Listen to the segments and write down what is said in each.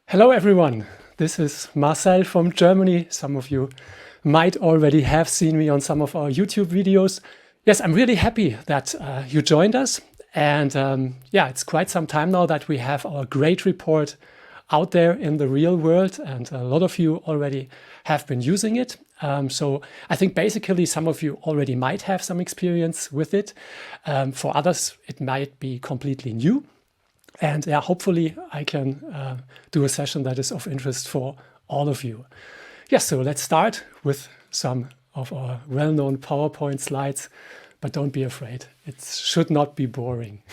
Hello everyone, this is Marcel from Germany. Some of you might already have seen me on some of our YouTube videos. Yes, I'm really happy that you joined us. And yeah, it's quite some time now that we have our great report out there in the real world, and a lot of you already have been using it. So I think basically some of you already might have some experience with it. For others, it might be completely new. And yeah, hopefully I can do a session that is of interest for all of you. Yes, so let's start with some of our well-known PowerPoint slides, but don't be afraid, it should not be boring.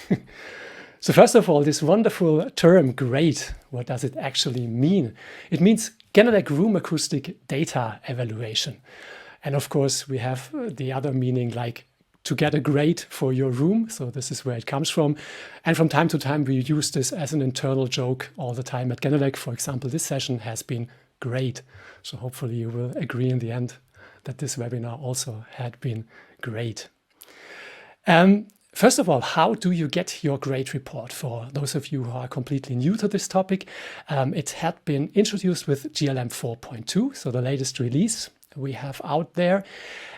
So first of all, this wonderful term, great, what does it actually mean? It means Genelec room acoustic data evaluation. And of course, we have the other meaning like to get a grade for your room. So this is where it comes from. And from time to time, we use this as an internal joke all the time at Genelec. For example, this session has been great. So hopefully you will agree in the end that this webinar also had been great. First of all, how do you get your grade report? For those of you who are completely new to this topic, it had been introduced with GLM 4.2, so the latest release we have out there.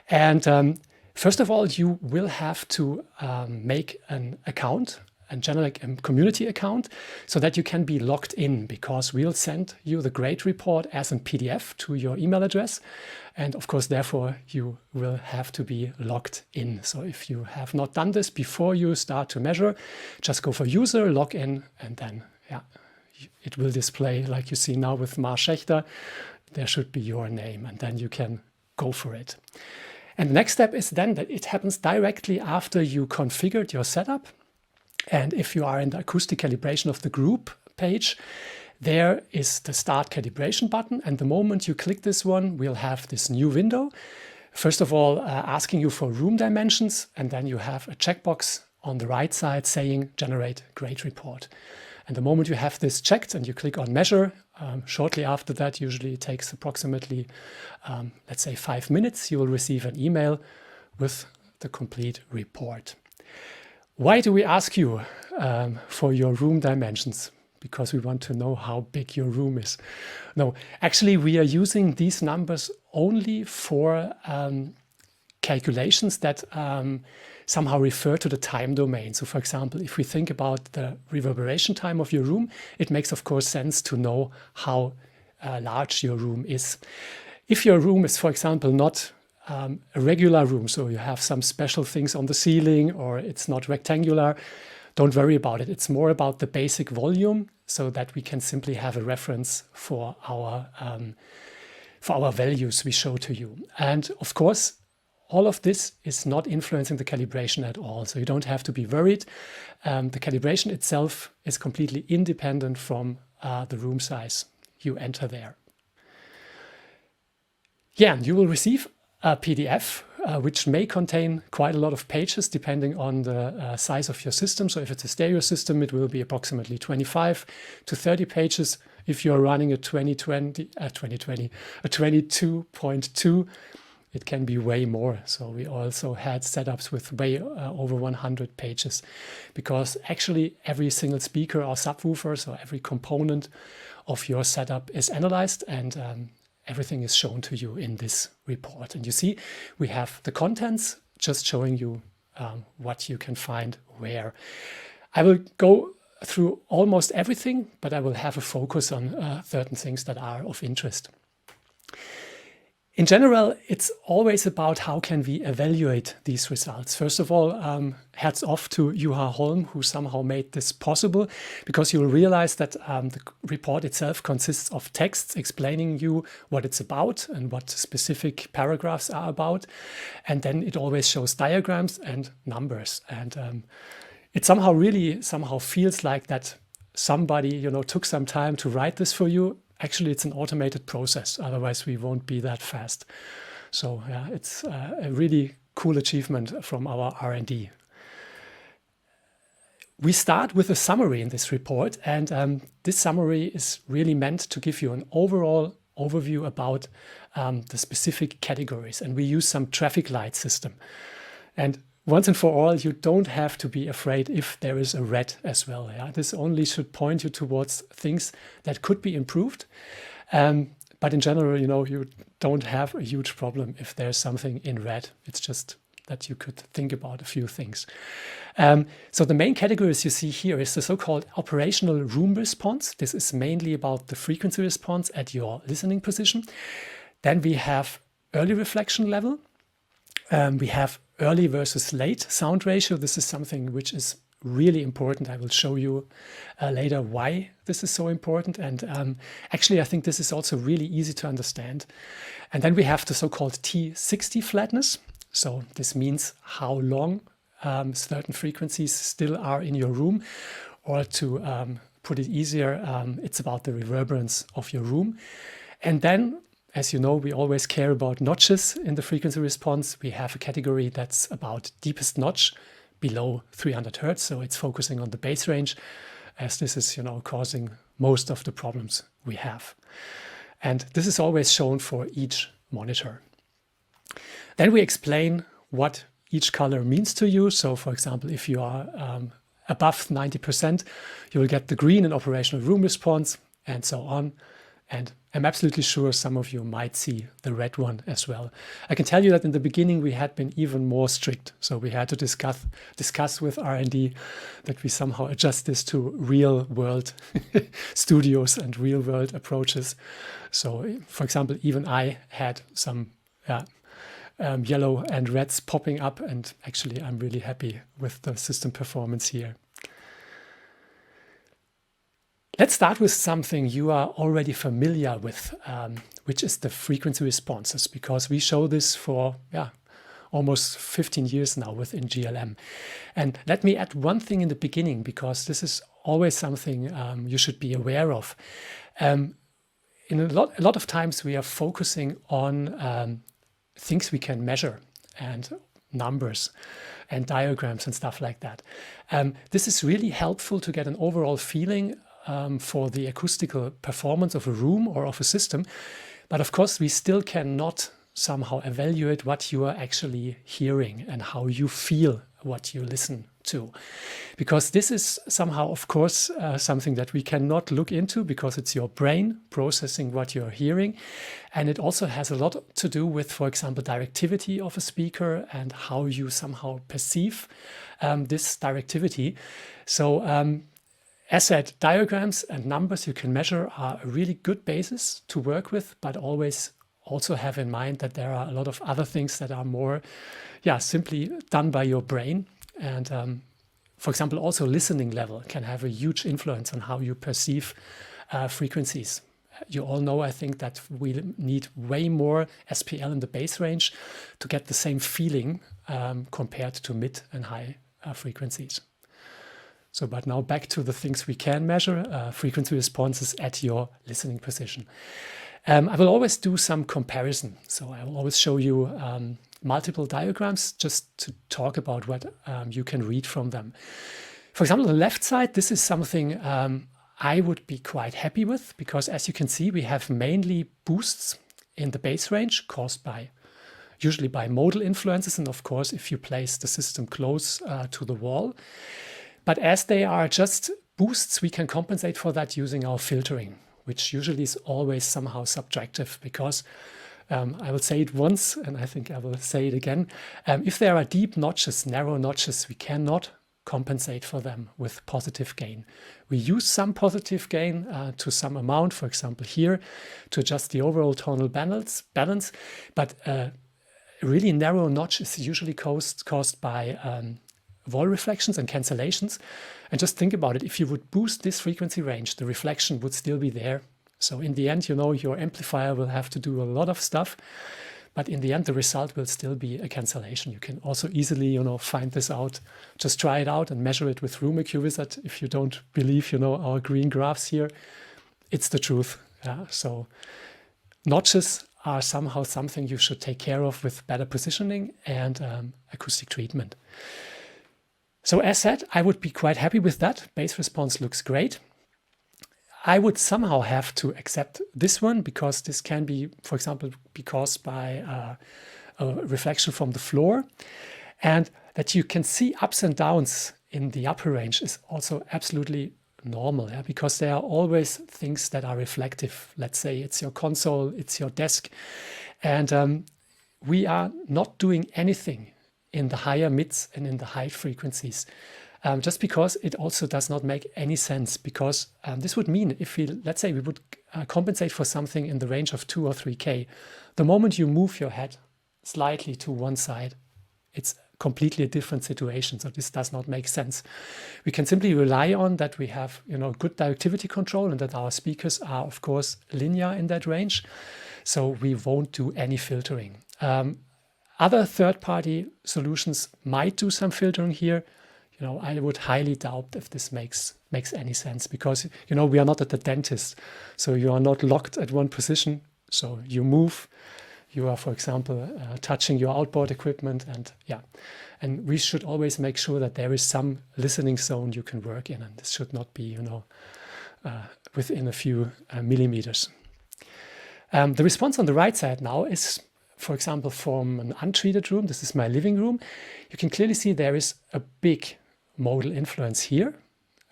And first of all, you will have to make an account, a Genelec community account, so that you can be logged in, because we'll send you the grade report as a PDF to your email address. And of course, therefore, you will have to be logged in. So if you have not done this before you start to measure, just go for user, log in, and then yeah, it will display like you see now with Marcel Schechter. There should be your name, and then you can go for it. And the next step is then that it happens directly after you configured your setup. And if you are in the acoustic calibration of the group page, there is the start calibration button. And the moment you click this one, we'll have this new window. First of all, asking you for room dimensions. And then you have a checkbox on the right side saying generate grade report. And the moment you have this checked and you click on measure, shortly after that, usually it takes approximately, let's say 5 minutes, you will receive an email with the complete report. Why do we ask you for your room dimensions? Because we want to know how big your room is. No, actually we are using these numbers only for calculations that somehow refer to the time domain. So for example, if we think about the reverberation time of your room, it makes of course sense to know how large your room is. If your room is, for example, not a regular room, so you have some special things on the ceiling or it's not rectangular, don't worry about it. It's more about the basic volume so that we can simply have a reference for our values we show to you. And of course, all of this is not influencing the calibration at all, so you don't have to be worried. The calibration itself is completely independent from the room size you enter there. Yeah, and you will receive a PDF, which may contain quite a lot of pages depending on the size of your system. So if it's a stereo system, it will be approximately 25 to 30 pages. If you're running a 22.2, it can be way more. So we also had setups with way over 100 pages, because actually every single speaker or subwoofer, so every component of your setup is analyzed, and everything is shown to you in this report. And you see, we have the contents just showing you what you can find where. I will go through almost everything, but I will have a focus on certain things that are of interest. In general, it's always about how can we evaluate these results. First of all, hats off to Juha Holm, who somehow made this possible, because you'll realize that the report itself consists of texts explaining you what it's about and what specific paragraphs are about. And then it always shows diagrams and numbers. And it somehow feels like that somebody, took some time to write this for you. Actually, it's an automated process. Otherwise, we won't be that fast. So yeah, it's a really cool achievement from our R&D. We start with a summary in this report, and this summary is really meant to give you an overall overview about the specific categories. And we use some traffic light system. And once and for all, you don't have to be afraid if there is a red as well. Yeah? This only should point you towards things that could be improved. But in general, you don't have a huge problem if there's something in red. It's just that you could think about a few things. So the main categories you see here is the so-called operational room response. This is mainly about the frequency response at your listening position. Then we have early reflection level. We have early versus late sound ratio. This is something which is really important. I will show you later why this is so important. And actually, I think this is also really easy to understand. And then we have the so-called T60 flatness. So this means how long certain frequencies still are in your room. Or to put it easier, it's about the reverberance of your room. And then, as you know, we always care about notches in the frequency response. We have a category that's about deepest notch below 300 Hertz. So it's focusing on the bass range, as this is, causing most of the problems we have. And this is always shown for each monitor. Then we explain what each color means to you. So, for example, if you are above 90%, you will get the green in operational room response, and so on. And I'm absolutely sure some of you might see the red one as well. I can tell you that in the beginning we had been even more strict. So we had to discuss with R&D that we somehow adjust this to real world studios and real world approaches. So, for example, even I had some yellow and reds popping up, and actually I'm really happy with the system performance here. Let's start with something you are already familiar with, which is the frequency responses, because we show this for almost 15 years now within GLM. And let me add one thing in the beginning, because this is always something you should be aware of. In a lot of times we are focusing on things we can measure and numbers and diagrams and stuff like that. This is really helpful to get an overall feeling for the acoustical performance of a room or of a system. But of course, we still cannot somehow evaluate what you are actually hearing and how you feel what you listen to. Because this is somehow, of course, something that we cannot look into, because it's your brain processing what you're hearing. And it also has a lot to do with, for example, directivity of a speaker and how you somehow perceive this directivity. So, as said, diagrams and numbers you can measure are a really good basis to work with, but always also have in mind that there are a lot of other things that are more, simply done by your brain. And for example, also listening level can have a huge influence on how you perceive frequencies. You all know, I think, that we need way more SPL in the bass range to get the same feeling compared to mid and high frequencies. So, but now back to the things we can measure, frequency responses at your listening position. I will always do some comparison. So I will always show you multiple diagrams just to talk about what you can read from them. For example, on the left side, this is something I would be quite happy with, because as you can see, we have mainly boosts in the bass range caused by usually by modal influences. And of course, if you place the system close to the wall. But as they are just boosts, we can compensate for that using our filtering, which usually is always somehow subtractive, because I will say it once, and I think I will say it again. If there are deep notches, narrow notches, we cannot compensate for them with positive gain. We use some positive gain to some amount, for example here, to adjust the overall tonal balance, but a really narrow notch is usually caused by wall reflections and cancellations. And just think about it, if you would boost this frequency range, the reflection would still be there. So in the end, your amplifier will have to do a lot of stuff, but in the end, the result will still be a cancellation. You can also easily, find this out. Just try it out and measure it with Room AcouWizard. If you don't believe, our green graphs here, it's the truth. So notches are somehow something you should take care of with better positioning and acoustic treatment. So as said, I would be quite happy with that. Bass response looks great. I would somehow have to accept this one, because this can be, for example, be caused by a reflection from the floor. And That you can see ups and downs in the upper range is also absolutely normal, yeah? Because there are always things that are reflective. Let's say it's your console, it's your desk, and we are not doing anything in the higher mids and in the high frequencies, just because it also does not make any sense. Because this would mean if we, let's say we would compensate for something in the range of 2 or 3K, the moment you move your head slightly to one side, it's completely a different situation. So this does not make sense. We can simply rely on that we have, good directivity control and that our speakers are, of course, linear in that range. So we won't do any filtering. Other third-party solutions might do some filtering here. I would highly doubt if this makes any sense, because, we are not at the dentist. So you are not locked at one position. So you move. You are, for example, touching your outboard equipment, and we should always make sure that there is some listening zone you can work in, and this should not be, within a few millimeters. The response on the right side now is, for example, from an untreated room. This is my living room. You can clearly see there is a big modal influence here,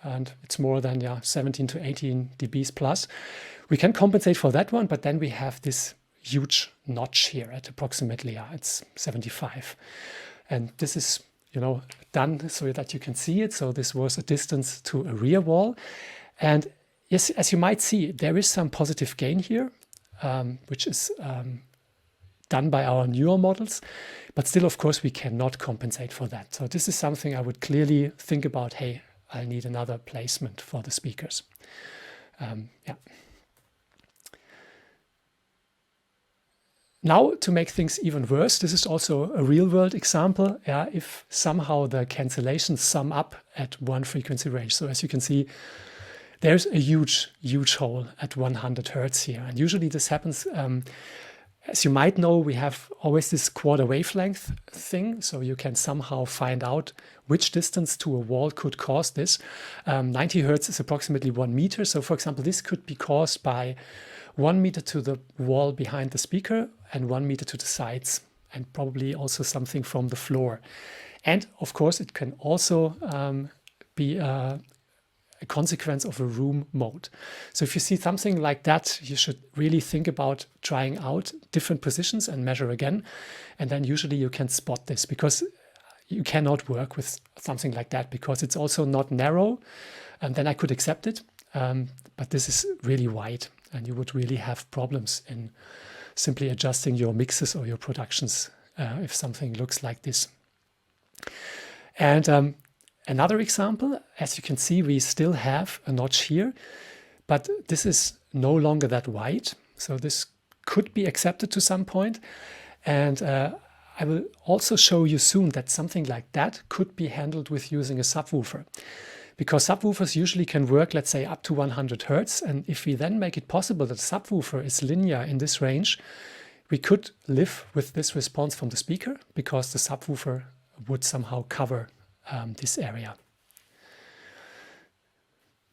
and it's more than 17 to 18 dBs plus. We can compensate for that one, but then we have this huge notch here at approximately, it's 75. And this is, done so that you can see it. So this was a distance to a rear wall. And yes, as you might see, there is some positive gain here, which is done by our newer models. But still, of course, we cannot compensate for that. So this is something I would clearly think about. Hey, I need another placement for the speakers. Now, to make things even worse, this is also a real-world example. If somehow the cancellations sum up at one frequency range. So as you can see, there's a huge, huge hole at 100 hertz here. And usually this happens, as you might know, we have always this quarter wavelength thing. So you can somehow find out which distance to a wall could cause this. 90 hertz is approximately 1 meter. So for example, this could be caused by 1 meter to the wall behind the speaker and 1 meter to the sides, and probably also something from the floor. And of course, it can also be a consequence of a room mode. So if you see something like that, you should really think about trying out different positions and measure again. And then usually you can spot this, because you cannot work with something like that, because it's also not narrow. And then I could accept it. But this is really wide, and you would really have problems in simply adjusting your mixes or your productions if something looks like this. And another example, as you can see, we still have a notch here, but this is no longer that wide. So this could be accepted to some point. And I will also show you soon that something like that could be handled with using a subwoofer. Because subwoofers usually can work, let's say, up to 100 hertz. And if we then make it possible that a subwoofer is linear in this range, we could live with this response from the speaker, because the subwoofer would somehow cover this area.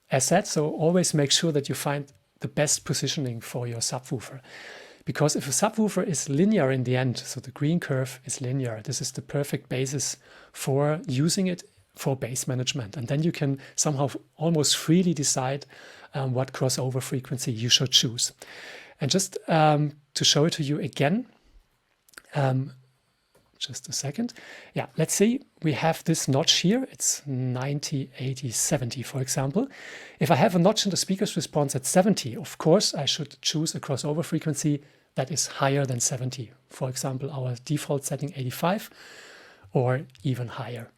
As said, so always make sure that you find the best positioning for your subwoofer. Because if a subwoofer is linear in the end, so the green curve is linear, this is the perfect basis for using it for bass management. And then you can somehow almost freely decide what crossover frequency you should choose. And just to show it to you again, just a second. Yeah, let's see, we have this notch here. It's 90, 80, 70, for example. If I have a notch in the speaker's response at 70, of course, I should choose a crossover frequency that is higher than 70. For example, our default setting 85 or even higher.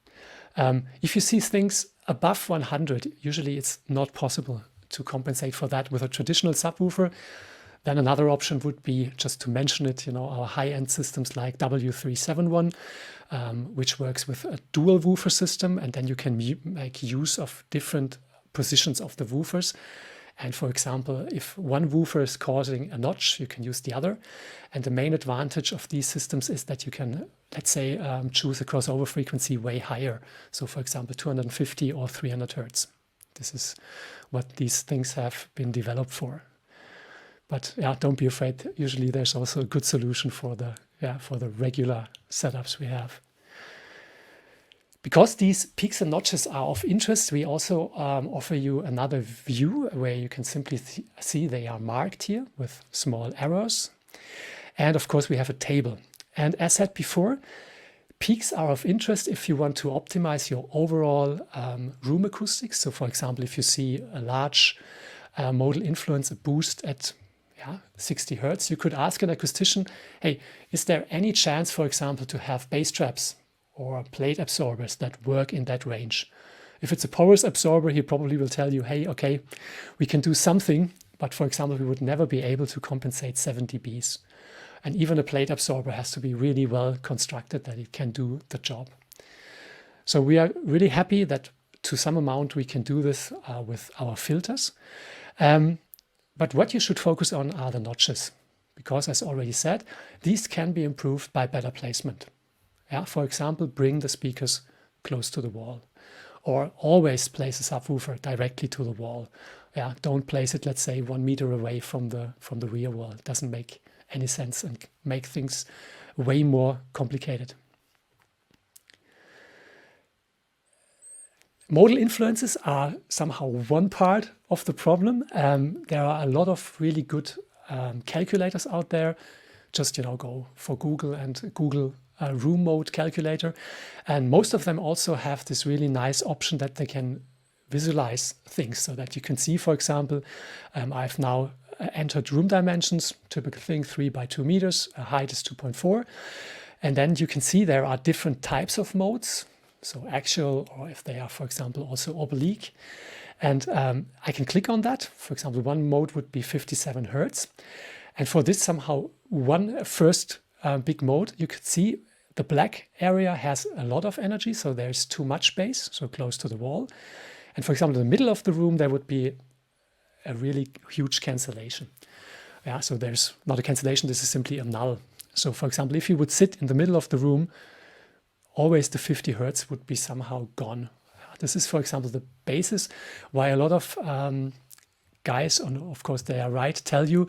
If you see things above 100, usually it's not possible to compensate for that with a traditional subwoofer. Then another option would be, just to mention it, our high-end systems like W371, which works with a dual woofer system, and then you can make use of different positions of the woofers. And for example, if one woofer is causing a notch, you can use the other. And the main advantage of these systems is that you can, let's say, choose a crossover frequency way higher. So for example, 250 or 300 hertz. This is what these things have been developed for. But yeah, don't be afraid. Usually there's also a good solution for the regular setups we have. Because these peaks and notches are of interest, we also offer you another view where you can simply see they are marked here with small arrows. And of course, we have a table. And as said before, peaks are of interest if you want to optimize your overall room acoustics. So for example, if you see a large modal influence, a boost at 60 Hertz, you could ask an acoustician, hey, is there any chance, for example, to have bass traps or plate absorbers that work in that range? If it's a porous absorber, he probably will tell you, hey, okay, we can do something, but for example, we would never be able to compensate 7 dBs. And even a plate absorber has to be really well constructed that it can do the job. So we are really happy that to some amount we can do this with our filters. But what you should focus on are the notches, because as already said, these can be improved by better placement. Yeah, for example, bring the speakers close to the wall, or always place a subwoofer directly to the wall. Yeah, don't place it, let's say, 1 meter away from the rear wall. It doesn't make any sense and make things way more complicated. Modal influences are somehow one part of the problem. There are a lot of really good calculators out there. Just go for Google and Google room mode calculator, and most of them also have this really nice option that they can visualize things, so that you can see, for example, I've now entered room dimensions, typical thing 3 by 2 meters, height is 2.4, and then you can see there are different types of modes. So axial, or if they are, for example, also oblique. And I can click on that. For example, one mode would be 57 Hertz. And for this somehow one first big mode, you could see the black area has a lot of energy. So there's too much bass, so close to the wall. And for example, in the middle of the room, there would be a really huge cancellation. Yeah, so there's not a cancellation, this is simply a null. So for example, if you would sit in the middle of the room, always the 50 Hertz would be somehow gone. This is, for example, the basis why a lot of guys, and of course they are right, tell you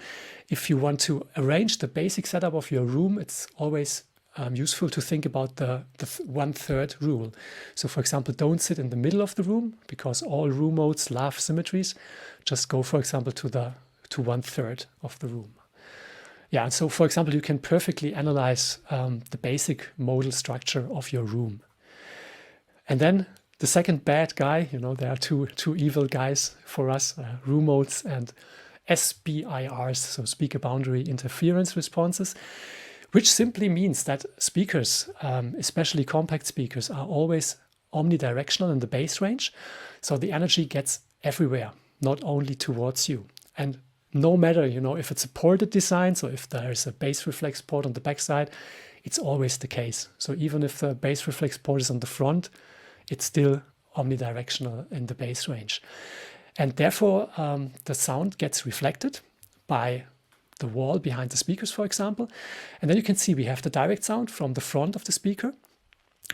if you want to arrange the basic setup of your room, it's always useful to think about the 1/3 rule. So for example, don't sit in the middle of the room, because all room modes love symmetries. Just go, for example, to 1/3 of the room. Yeah, so for example, you can perfectly analyze the basic modal structure of your room. And then the second bad guy, there are two evil guys for us, room modes and SBIRs, so speaker boundary interference responses, which simply means that speakers, especially compact speakers, are always omnidirectional in the bass range. So the energy gets everywhere, not only towards you. And no matter, if it's a ported design, so if there's a bass reflex port on the backside, it's always the case. So even if the bass reflex port is on the front, it's still omnidirectional in the bass range. And therefore, the sound gets reflected by the wall behind the speakers, for example. And then you can see we have the direct sound from the front of the speaker,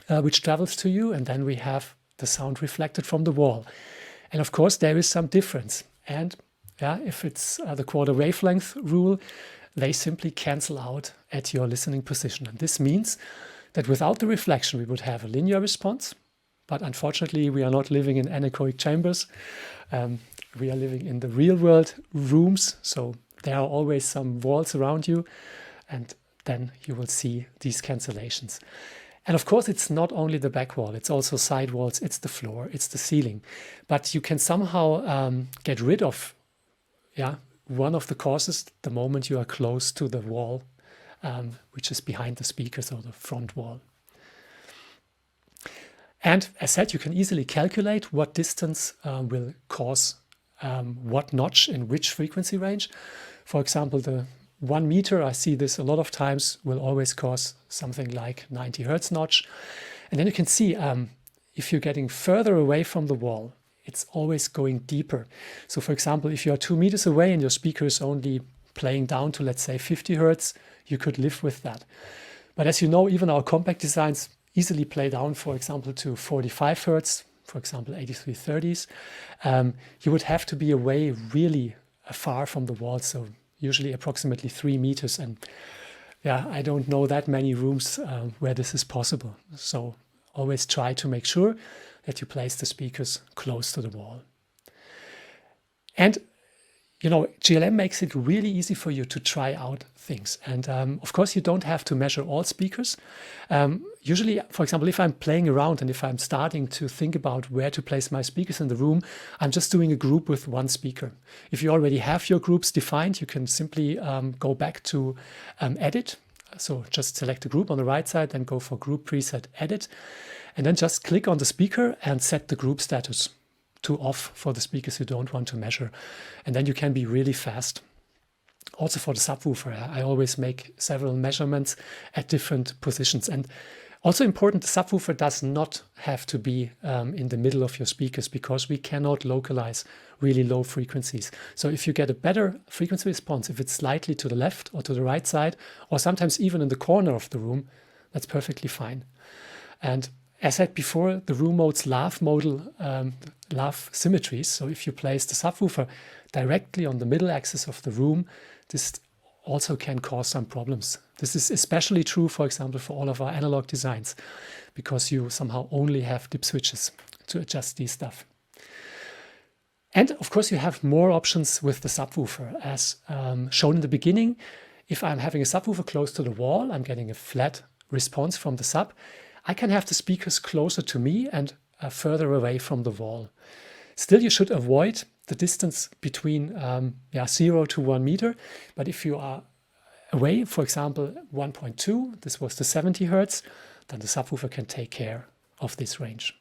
which travels to you. And then we have the sound reflected from the wall. And of course, there is some difference. And if it's the quarter wavelength rule, they simply cancel out at your listening position. And this means that without the reflection, we would have a linear response. But unfortunately, we are not living in anechoic chambers. We are living in the real world rooms. So there are always some walls around you. And then you will see these cancellations. And of course, it's not only the back wall, it's also side walls, it's the floor, it's the ceiling. But you can somehow get rid of one of the causes the moment you are close to the wall, which is behind the speakers or the front wall. And as said, you can easily calculate what distance will cause what notch in which frequency range. For example, the 1 meter, I see this a lot of times, will always cause something like 90 Hertz notch. And then you can see if you're getting further away from the wall, it's always going deeper. So for example, if you are 2 meters away and your speaker is only playing down to, let's say, 50 Hertz, you could live with that. But as you know, even our compact designs easily play down, for example, to 45 Hertz, for example, 8330s. You would have to be away really far from the wall, so usually approximately 3 meters. And I don't know that many rooms where this is possible. So always try to make sure that you place the speakers close to the wall. And GLM makes it really easy for you to try out things. And of course, you don't have to measure all speakers. Usually, for example, if I'm playing around and if I'm starting to think about where to place my speakers in the room, I'm just doing a group with one speaker. If you already have your groups defined, you can simply go back to Edit. So just select a group on the right side, then go for Group Preset Edit, and then just click on the speaker and set the group status to off for the speakers you don't want to measure. And then you can be really fast. Also for the subwoofer, I always make several measurements at different positions. And also important, the subwoofer does not have to be in the middle of your speakers, because we cannot localize really low frequencies. So if you get a better frequency response, if it's slightly to the left or to the right side, or sometimes even in the corner of the room, that's perfectly fine. And as said before, the room modes love symmetries. So if you place the subwoofer directly on the middle axis of the room, this also can cause some problems. This is especially true, for example, for all of our analog designs, because you somehow only have dip switches to adjust these stuff. And of course, you have more options with the subwoofer. As shown in the beginning, if I'm having a subwoofer close to the wall, I'm getting a flat response from the sub. I can have the speakers closer to me and further away from the wall. Still, you should avoid the distance between 0 to 1 meter. But if you are away, for example, 1.2, this was the 70 Hertz, then the subwoofer can take care of this range.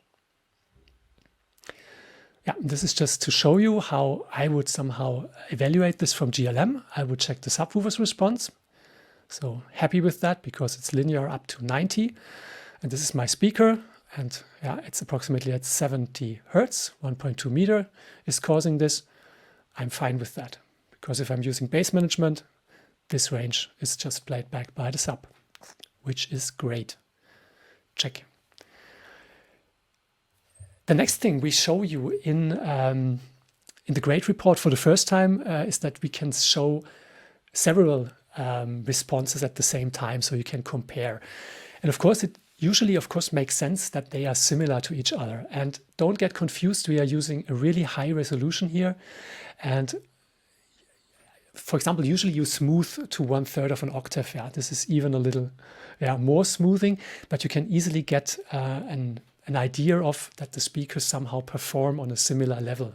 Yeah, this is just to show you how I would somehow evaluate this from GLM. I would check the subwoofer's response. So happy with that, because it's linear up to 90. And this is my speaker, and it's approximately at 70 Hertz, 1.2 meter is causing this. I'm fine with that, because if I'm using bass management, this range is just played back by the sub, which is great. Check. The next thing we show you in the grade report for the first time is that we can show several responses at the same time, so you can compare. And of course, it usually, of course, makes sense that they are similar to each other. And don't get confused, we are using a really high resolution here. And for example, usually you smooth to 1/3 of an octave. Yeah, this is even a little more smoothing, but you can easily get an idea of that the speakers somehow perform on a similar level.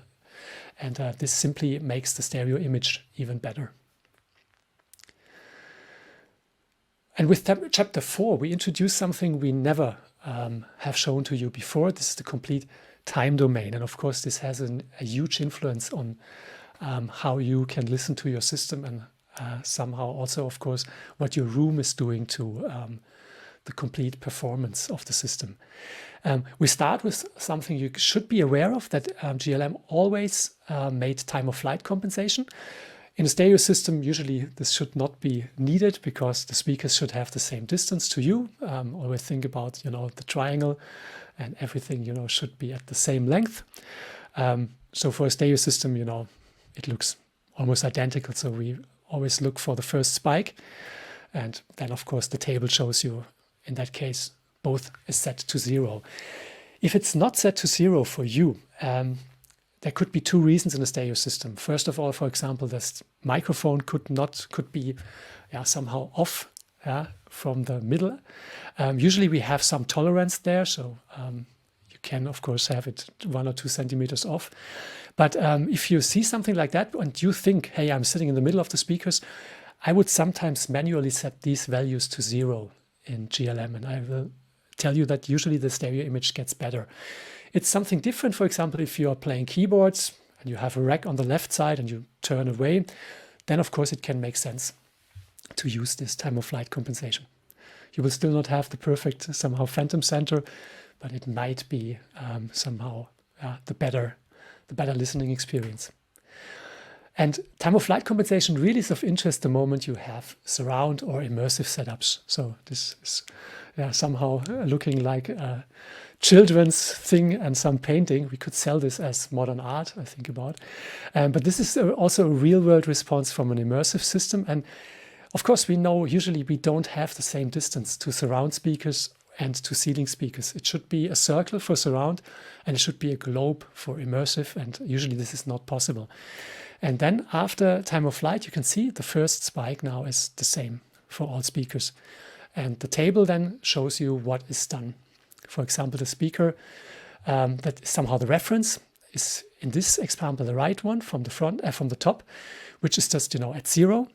And this simply makes the stereo image even better. And with chapter 4, we introduce something we never have shown to you before. This is the complete time domain. And of course, this has a huge influence on how you can listen to your system, and somehow also, of course, what your room is doing to the complete performance of the system. We start with something you should be aware of, that GLM always made time of flight compensation. In a stereo system, usually this should not be needed, because the speakers should have the same distance to you. Always think about, the triangle, and everything, should be at the same length. So for a stereo system, it looks almost identical. So we always look for the first spike. And then, of course, the table shows you, in that case, both is set to 0. If it's not set to 0 for you, there could be two reasons in a stereo system. First of all, for example, this microphone could be somehow off from the middle. Usually we have some tolerance there, so you can, of course, have it 1 or 2 centimeters off. But if you see something like that and you think, hey, I'm sitting in the middle of the speakers, I would sometimes manually set these values to 0 in GLM, and I will tell you that usually the stereo image gets better. It's something different, for example, if you are playing keyboards and you have a rack on the left side and you turn away, then of course it can make sense to use this time of flight compensation. You will still not have the perfect somehow phantom center, but it might be somehow the better listening experience. And time of flight compensation really is of interest the moment you have surround or immersive setups. So this is somehow looking like a children's thing and some painting. We could sell this as modern art, I think about. But this is also a real-world response from an immersive system. And of course, we know usually we don't have the same distance to surround speakers and to ceiling speakers. It should be a circle for surround, and it should be a globe for immersive, and usually this is not possible. And then after time of flight, you can see the first spike now is the same for all speakers. And the table then shows you what is done. For example, the speaker that is somehow the reference is in this example the right one from the front, from the top, which is just at 0.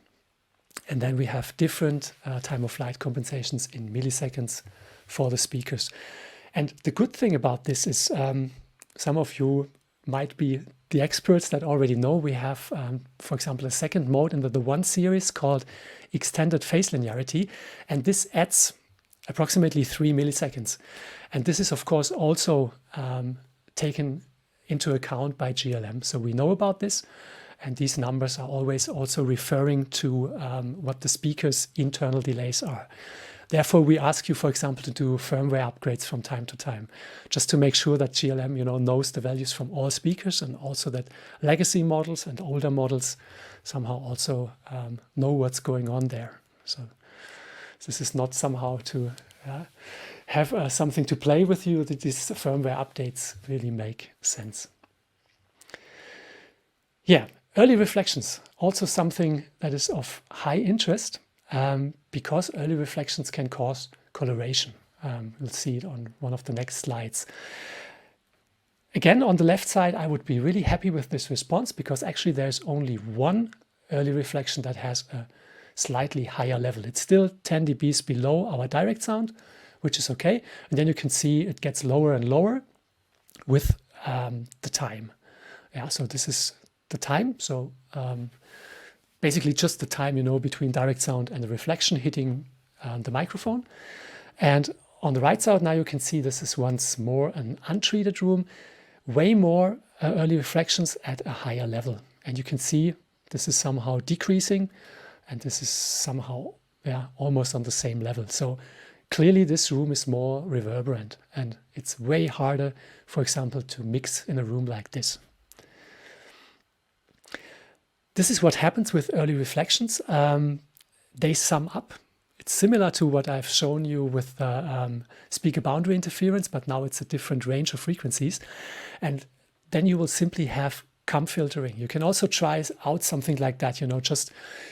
And then we have different time of flight compensations in milliseconds for the speakers. And the good thing about this is some of you might be the experts that already know we have, for example, a second mode in the 1 series called extended phase linearity. And this adds approximately 3 milliseconds. And this is, of course, also taken into account by GLM. So we know about this. And these numbers are always also referring to what the speaker's internal delays are. Therefore, we ask you, for example, to do firmware upgrades from time to time, just to make sure that GLM, knows the values from all speakers, and also that legacy models and older models somehow also know what's going on there. So this is not somehow to have something to play with you. That these firmware updates really make sense. Yeah. Early reflections, also something that is of high interest because early reflections can cause coloration. We'll see it on one of the next slides. Again, on the left side, I would be really happy with this response because actually there's only one early reflection that has a slightly higher level. It's still 10 dBs below our direct sound, which is okay. And then you can see it gets lower and lower with the time. Yeah, so this is the time, so basically just the time between direct sound and the reflection hitting the microphone. And on the right side now you can see this is once more an untreated room, way more early reflections at a higher level. And you can see this is somehow decreasing, and this is somehow almost on the same level. So clearly this room is more reverberant, and it's way harder, for example, to mix in a room like this. This is what happens with early reflections. They sum up. It's similar to what I've shown you with the speaker boundary interference, but now it's a different range of frequencies. And then you will simply have cum filtering. You can also try out something like that, just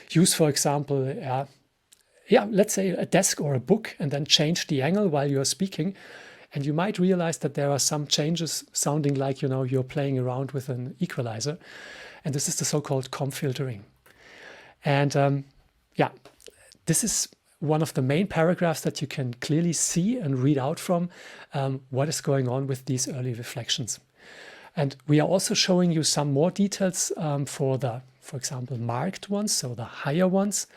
use, for example, let's say a desk or a book, and then change the angle while you're speaking. And you might realize that there are some changes sounding like, you're playing around with an equalizer. And this is the so-called cum filtering. And this is one of the main paragraphs that you can clearly see and read out from what is going on with these early reflections. And we are also showing you some more details for example, marked ones, so the higher ones.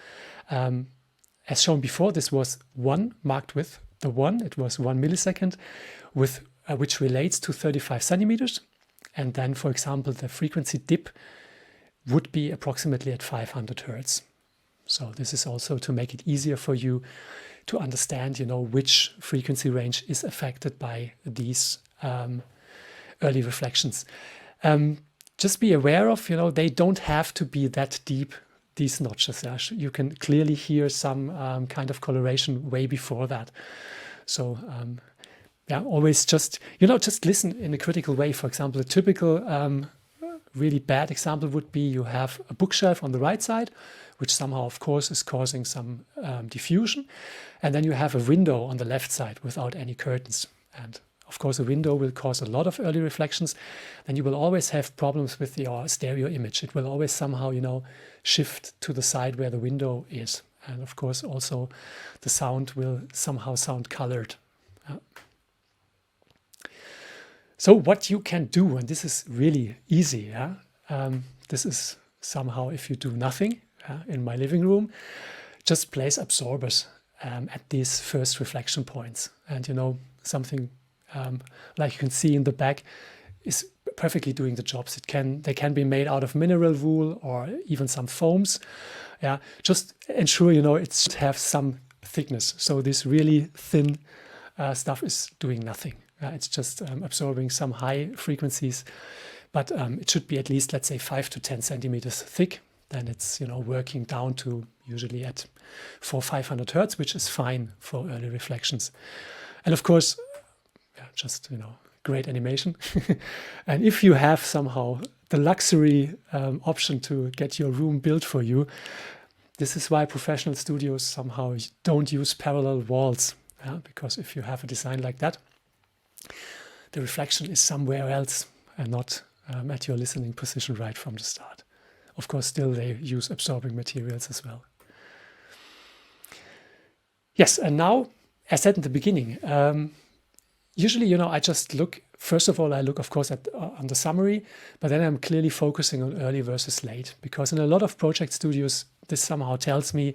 As shown before, this was 1 marked with the 1. It was 1 millisecond, with which relates to 35 centimeters. And then, for example, the frequency dip would be approximately at 500 hertz. So this is also to make it easier for you to understand, which frequency range is affected by these early reflections. Just be aware of, they don't have to be that deep, these notches. You can clearly hear some kind of coloration way before that. So always just listen in a critical way. For example, a typical really bad example would be you have a bookshelf on the right side, which somehow, of course, is causing some diffusion. And then you have a window on the left side without any curtains. And of course, a window will cause a lot of early reflections. Then you will always have problems with your stereo image. It will always somehow, shift to the side where the window is. And of course, also the sound will somehow sound colored. So what you can do, and this is really easy, this is somehow if you do nothing in my living room, just place absorbers at these first reflection points. And something like you can see in the back is perfectly doing the jobs. They can be made out of mineral wool or even some foams. Just ensure it should have some thickness. So this really thin stuff is doing nothing. It's just absorbing some high frequencies, but it should be at least, let's say, 5 to 10 centimeters thick. Then it's working down to usually at 400-500 hertz, which is fine for early reflections. And of course, yeah, just, you know, great animation. And if you have somehow the luxury option to get your room built for you, this is why professional studios somehow don't use parallel walls. Yeah? Because if you have a design like that, the reflection is somewhere else and not at your listening position right from the start. Of course, still they use absorbing materials as well. Yes, and now, as said in the beginning, usually, you know, I just look, first of all, I look, of course, at on the summary, but then I'm clearly focusing on early versus late, because in a lot of project studios, this somehow tells me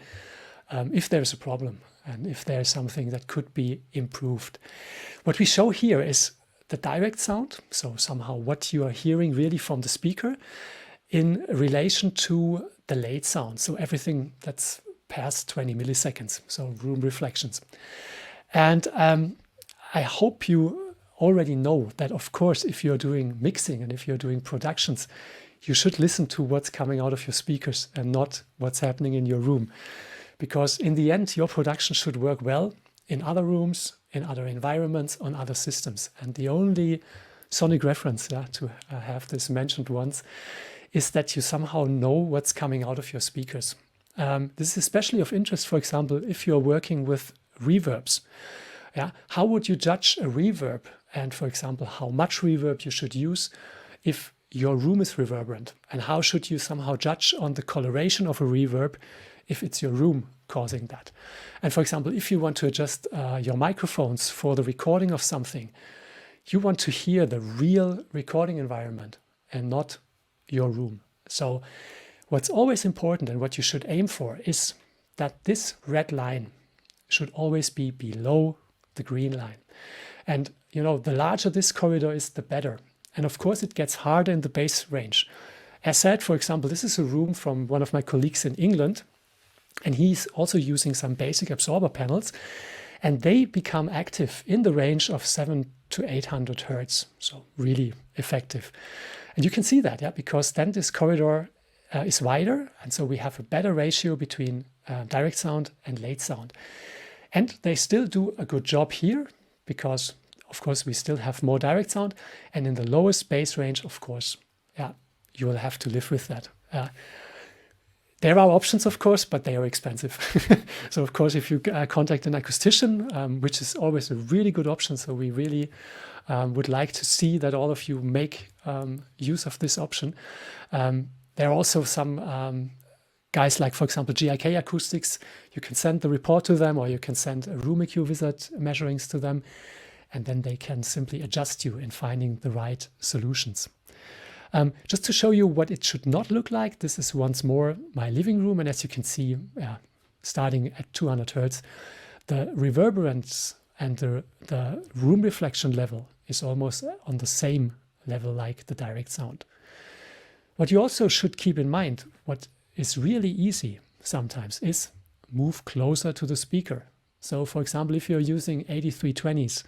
if there's a problem and if there's something that could be improved. What we show here is the direct sound, so somehow what you are hearing really from the speaker in relation to the late sound, so everything that's past 20 milliseconds, so room reflections. And I hope you already know that, of course, if you're doing mixing and if you're doing productions, you should listen to what's coming out of your speakers and not what's happening in your room. Because in the end, your production should work well in other rooms, in other environments, on other systems. And the only sonic reference to have this mentioned once is that you somehow know what's coming out of your speakers. This is especially of interest, for example, if you're working with reverbs. Yeah, how would you judge a reverb? And for example, how much reverb you should use if your room is reverberant? And how should you somehow judge on the coloration of a reverb if it's your room causing that? And for example, if you want to adjust your microphones for the recording of something, you want to hear the real recording environment and not your room. So what's always important and what you should aim for is that this red line should always be below the green line. And you know, the larger this corridor is, the better. And of course, it gets harder in the bass range. As said, for example, this is a room from one of my colleagues in England, and he's also using some basic absorber panels, and they become active in the range of 700 to 800 hertz. So really effective. And you can see that, yeah, because then this corridor is wider, and so we have a better ratio between direct sound and late sound. And they still do a good job here because, of course, we still have more direct sound. And in the lowest bass range, of course, yeah, you will have to live with that. There are options, of course, but they are expensive. So, of course, if you contact an acoustician, which is always a really good option, so we really would like to see that all of you make use of this option. There are also some guys like, for example, GIK Acoustics. You can send the report to them, or you can send a room EQ wizard measurings to them, and then they can simply adjust you in finding the right solutions. Just to show you what it should not look like, this is once more my living room, and as you can see, starting at 200 hertz, the reverberance and the room reflection level is almost on the same level like the direct sound. What you also should keep in mind, what is really easy sometimes, is move closer to the speaker. So for example, if you're using 8320s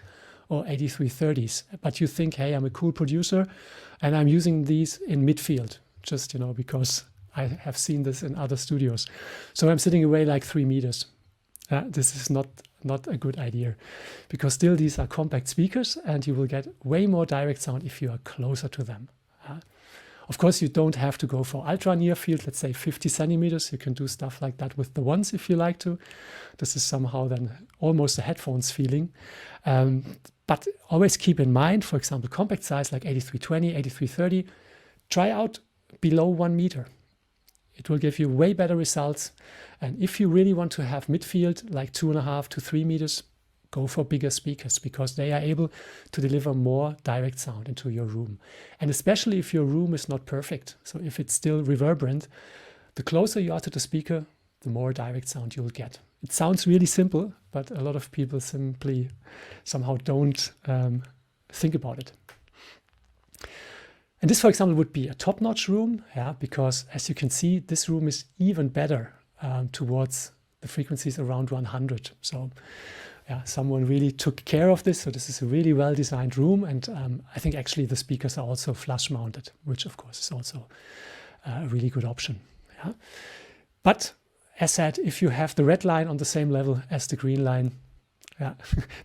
or 8330s, but you think, hey, I'm a cool producer and I'm using these in midfield, just, you know, because I have seen this in other studios. So I'm sitting away like 3 meters. This is not a good idea, because still these are compact speakers and you will get way more direct sound if you are closer to them. Of course, you don't have to go for ultra near field, let's say 50 centimeters. You can do stuff like that with the ones if you like to. This is somehow then almost a headphones feeling. But always keep in mind, for example, compact size like 8320, 8330, try out below 1 meter. It will give you way better results. And if you really want to have midfield, like 2.5 to 3 meters, go for bigger speakers, because they are able to deliver more direct sound into your room. And especially if your room is not perfect, so if it's still reverberant, the closer you are to the speaker, the more direct sound you'll get. It sounds really simple, but a lot of people simply somehow don't think about it. And this, for example, would be a top-notch room, because as you can see, this room is even better towards the frequencies around 100. So someone really took care of this. So this is a really well-designed room. And I think actually the speakers are also flush mounted, which of course is also a really good option. But as said, if you have the red line on the same level as the green line, Yeah.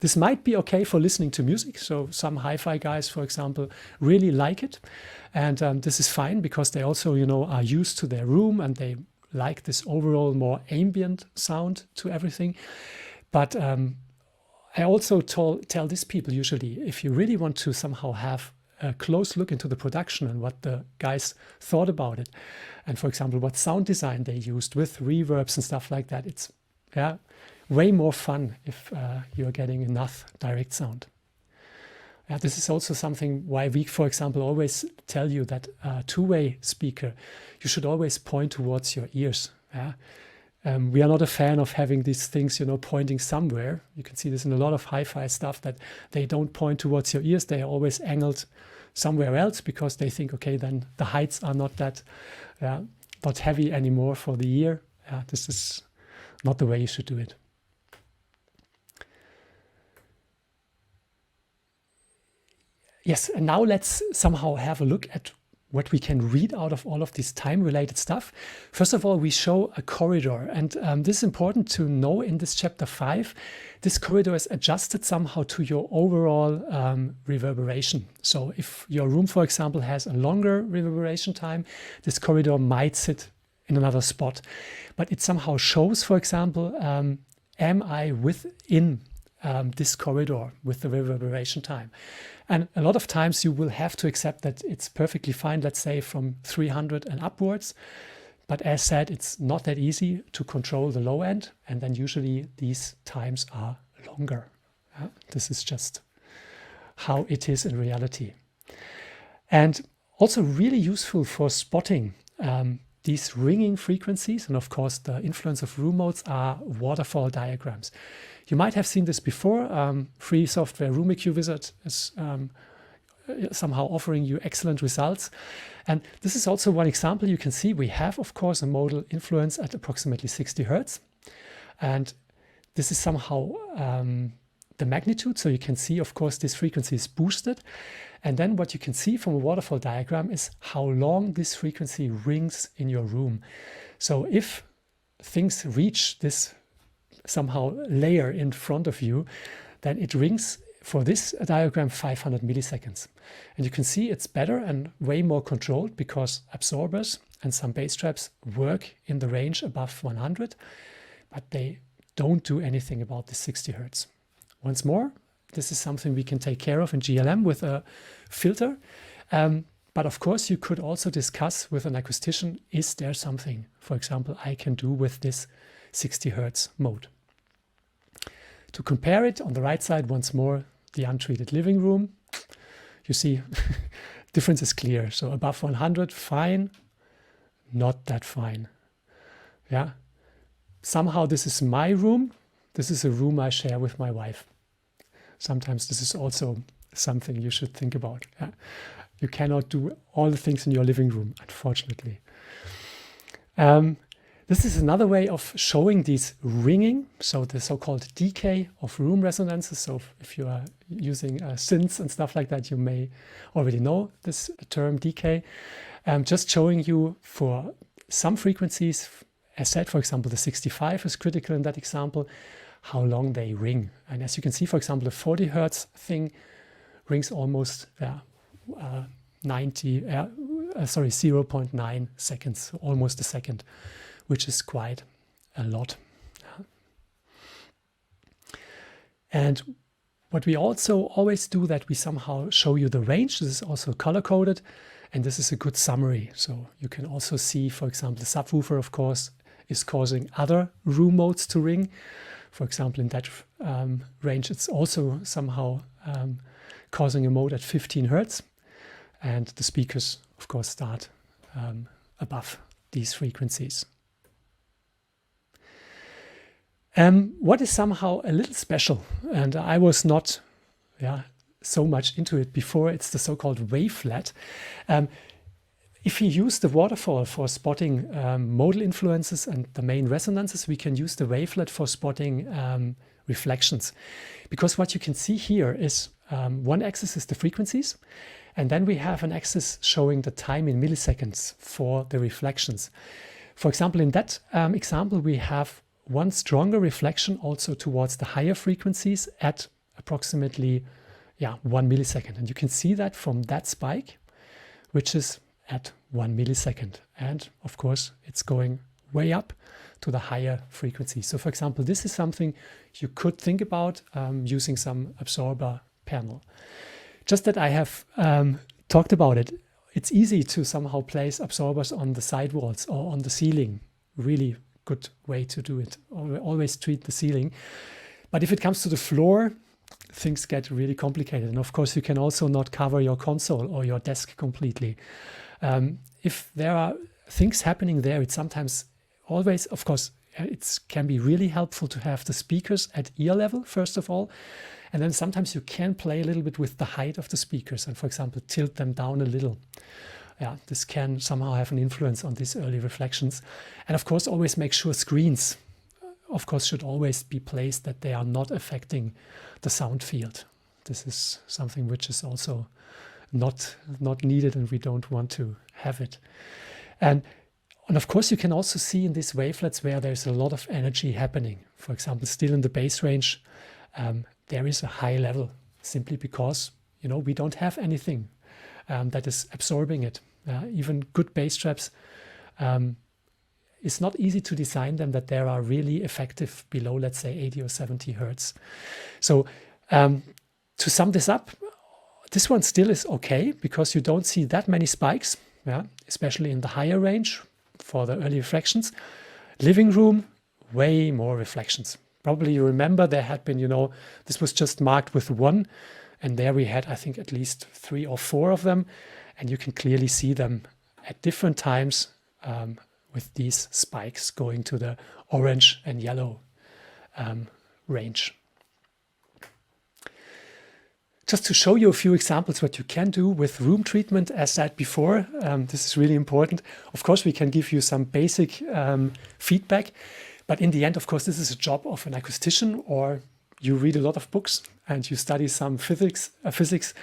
This might be okay for listening to music. So some hi-fi guys, for example, really like it. And this is fine because they also, are used to their room and they like this overall more ambient sound to everything. But I also tell these people usually, if you really want to somehow have a close look into the production and what the guys thought about it, and for example, what sound design they used with reverbs and stuff like that, it's way more fun if you're getting enough direct sound. This is also something why we, for example, always tell you that a two-way speaker, you should always point towards your ears. We are not a fan of having these things, pointing somewhere. You can see this in a lot of hi-fi stuff that they don't point towards your ears. They are always angled somewhere else because they think, okay, then the heights are not that not heavy anymore for the ear. This is not the way you should do it. Yes, and now let's somehow have a look at what we can read out of all of this time-related stuff. First of all, we show a corridor, and this is important to know in this chapter 5. This corridor is adjusted somehow to your overall reverberation. So if your room, for example, has a longer reverberation time, this corridor might sit in another spot. But it somehow shows, for example, am I within this corridor with the reverberation time? And a lot of times you will have to accept that it's perfectly fine, let's say from 300 and upwards. But as said, it's not that easy to control the low end. And then usually these times are longer. This is just how it is in reality. And also really useful for spotting these ringing frequencies. And of course, the influence of room modes are waterfall diagrams. You might have seen this before. Free software Room EQ Wizard is somehow offering you excellent results. And this is also one example. You can see we have, of course, a modal influence at approximately 60 Hertz. And this is somehow the magnitude. So you can see, of course, this frequency is boosted. And then what you can see from a waterfall diagram is how long this frequency rings in your room. So if things reach this somehow layer in front of you, then it rings for this diagram 500 milliseconds. And you can see it's better and way more controlled because absorbers and some bass traps work in the range above 100, but they don't do anything about the 60 Hertz. Once more, this is something we can take care of in GLM with a filter. But of course, you could also discuss with an acoustician, is there something, for example, I can do with this 60 Hertz mode. To compare it, on the right side, once more, the untreated living room. You see, difference is clear. So above 100, fine, not that fine. Somehow this is my room. This is a room I share with my wife. Sometimes this is also something you should think about. You cannot do all the things in your living room, unfortunately. This is another way of showing these ringing, so the so-called decay of room resonances. So if you are using synths and stuff like that, you may already know this term decay. Just showing you for some frequencies, as said, for example, the 65 is critical in that example, how long they ring. And as you can see, for example, the 40 Hertz thing rings almost 0.9 seconds, almost a second, which is quite a lot. And what we also always do, that we somehow show you the range. This is also color-coded, and this is a good summary. So you can also see, for example, the subwoofer, of course, is causing other room modes to ring. For example, in that range, it's also somehow causing a mode at 15 Hertz. And the speakers, of course, start above these frequencies. What is somehow a little special, and I was not so much into it before, it's the so-called Wavelet. If we use the Waterfall for spotting modal influences and the main resonances, we can use the Wavelet for spotting reflections. Because what you can see here is one axis is the frequencies, and then we have an axis showing the time in milliseconds for the reflections. For example, in that example, we have one stronger reflection also towards the higher frequencies at approximately 1 millisecond. And you can see that from that spike, which is at 1 millisecond. And of course, it's going way up to the higher frequency. So for example, this is something you could think about using some absorber panel. Just that I have talked about it, it's easy to somehow place absorbers on the sidewalls or on the ceiling. Really good way to do it. Always treat the ceiling. But if it comes to the floor, things get really complicated. And of course, you can also not cover your console or your desk completely. If there are things happening there, it's sometimes always, of course, it can be really helpful to have the speakers at ear level, first of all. And then sometimes you can play a little bit with the height of the speakers and, for example, tilt them down a little. Yeah, this can somehow have an influence on these early reflections. And of course, always make sure screens, of course, should always be placed that they are not affecting the sound field. This is something which is also not needed, and we don't want to have it. And of course, you can also see in these wavelets where there's a lot of energy happening. For example, still in the bass range, there is a high level simply because, we don't have anything that is absorbing it. Even good bass traps, it's not easy to design them that they are really effective below, let's say, 80 or 70 hertz. So to sum this up, this one still is okay because you don't see that many spikes, especially in the higher range for the early reflections. Living room, way more reflections. Probably you remember there had been, this was just marked with 1, and there we had, I think, at least 3 or 4 of them, and you can clearly see them at different times with these spikes going to the orange and yellow range. Just to show you a few examples what you can do with room treatment, as said before, this is really important. Of course, we can give you some basic feedback, but in the end, of course, this is a job of an acoustician, or you read a lot of books and you study some physics,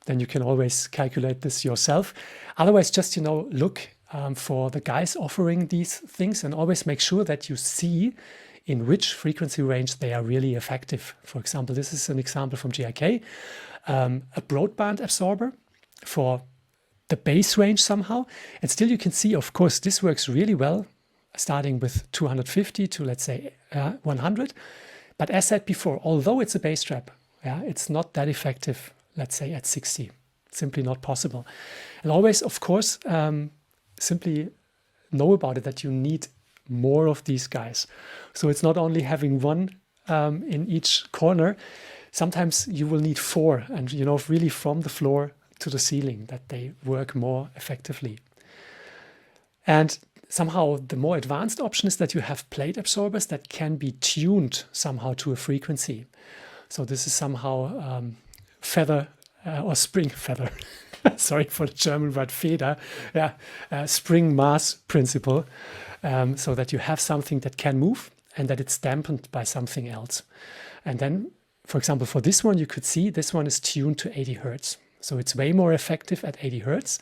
then you can always calculate this yourself. Otherwise, just, look for the guys offering these things and always make sure that you see in which frequency range they are really effective. For example, this is an example from GIK, a broadband absorber for the bass range somehow. And still you can see, of course, this works really well, starting with 250 to, let's say, 100. But as said before, although it's a bass trap, it's not that effective, let's say, at 60. Simply not possible. And always, of course, simply know about it that you need more of these guys. So it's not only having one in each corner. Sometimes you will need 4, and really from the floor to the ceiling, that they work more effectively. And somehow the more advanced option is that you have plate absorbers that can be tuned somehow to a frequency. So this is somehow feather or spring feather. Sorry for the German word Feder. Spring mass principle. So that you have something that can move and that it's dampened by something else. And then, for example, for this one, you could see this one is tuned to 80 hertz. So it's way more effective at 80 hertz,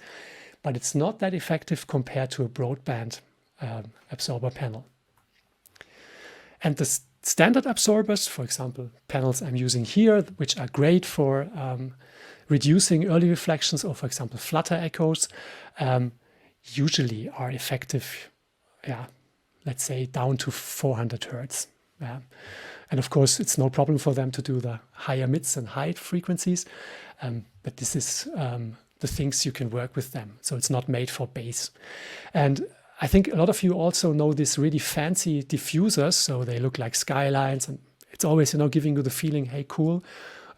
but it's not that effective compared to a broadband absorber panel. And the standard absorbers, for example, panels I'm using here, which are great for reducing early reflections or, for example, flutter echoes, usually are effective, let's say down to 400 hertz. And of course, it's no problem for them to do the higher mids and high frequencies, but this is the things you can work with them. So it's not made for bass. And I think a lot of you also know these really fancy diffusers. So they look like skylines, and it's always, giving you the feeling, hey, cool,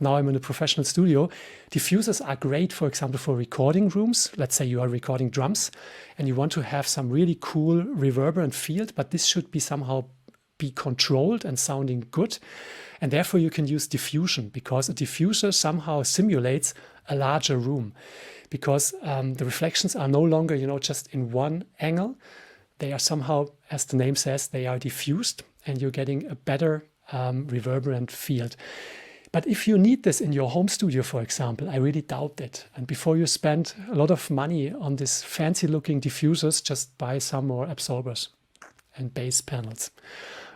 now I'm in a professional studio. Diffusers are great, for example, for recording rooms. Let's say you are recording drums and you want to have some really cool reverberant field, but this should be somehow be controlled and sounding good. And therefore you can use diffusion, because a diffuser somehow simulates a larger room, because the reflections are no longer, just in one angle. They are somehow, as the name says, they are diffused, and you're getting a better reverberant field. But if you need this in your home studio, for example, I really doubt it. And before you spend a lot of money on these fancy looking diffusers, just buy some more absorbers and bass panels.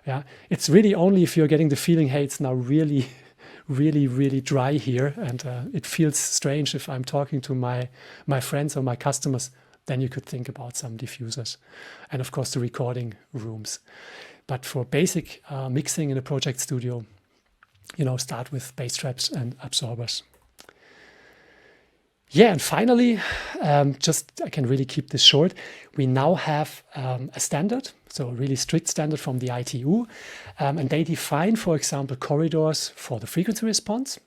Yeah, it's really only if you're getting the feeling, hey, it's now really, really dry here, and it feels strange if I'm talking to my friends or my customers, then you could think about some diffusers, and of course the recording rooms. But for basic mixing in a project studio, start with bass traps and absorbers. Yeah, and finally, I can really keep this short. We now have a standard, so a really strict standard from the ITU, and they define, for example, corridors for the frequency response,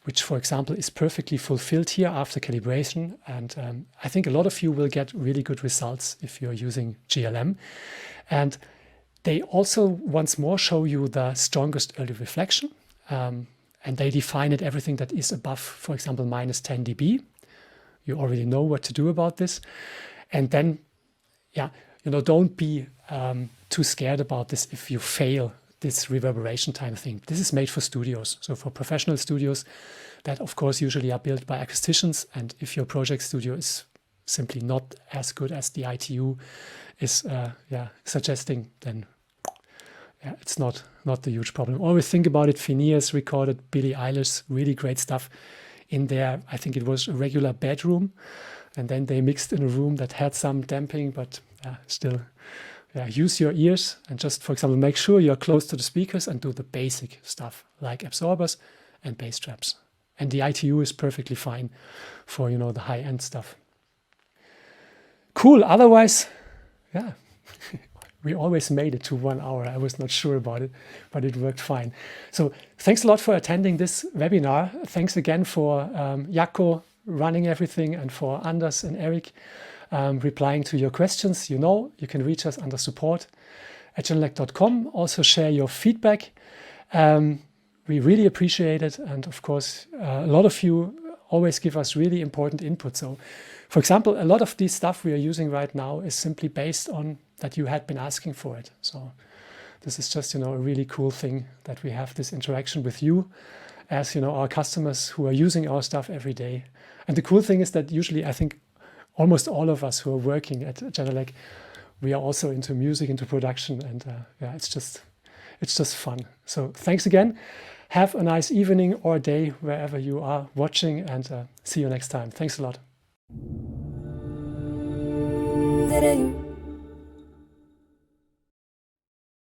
which, for example, is perfectly fulfilled here after calibration. And I think a lot of you will get really good results if you're using GLM. And they also once more show you the strongest early reflection. And they define it everything that is above, for example, minus 10 dB. You already know what to do about this. And then, don't be too scared about this if you fail this reverberation time thing. This is made for studios. So for professional studios that, of course, usually are built by acousticians. And if your project studio is simply not as good as the ITU is suggesting, then it's not the huge problem. Always think about it. Phineas recorded Billie Eilish, really great stuff in there. I think it was a regular bedroom, and then they mixed in a room that had some damping, but still, use your ears and just, for example, make sure you're close to the speakers and do the basic stuff like absorbers and bass traps. And the ITU is perfectly fine for, the high-end stuff. Cool. Otherwise, we always made it to 1 hour. I was not sure about it, but it worked fine. So thanks a lot for attending this webinar. Thanks again for Jaakko running everything, and for Anders and Eric replying to your questions. You can reach us under support@genelec.com. Also share your feedback. We really appreciate it. And of course, a lot of you always give us really important input. So for example, a lot of this stuff we are using right now is simply based on that you had been asking for it. So this is just, a really cool thing that we have this interaction with you as, our customers who are using our stuff every day. And the cool thing is that usually I think almost all of us who are working at Genelec, we are also into music, into production, and it's just fun. So thanks again. Have a nice evening or day wherever you are watching, and see you next time. Thanks a lot.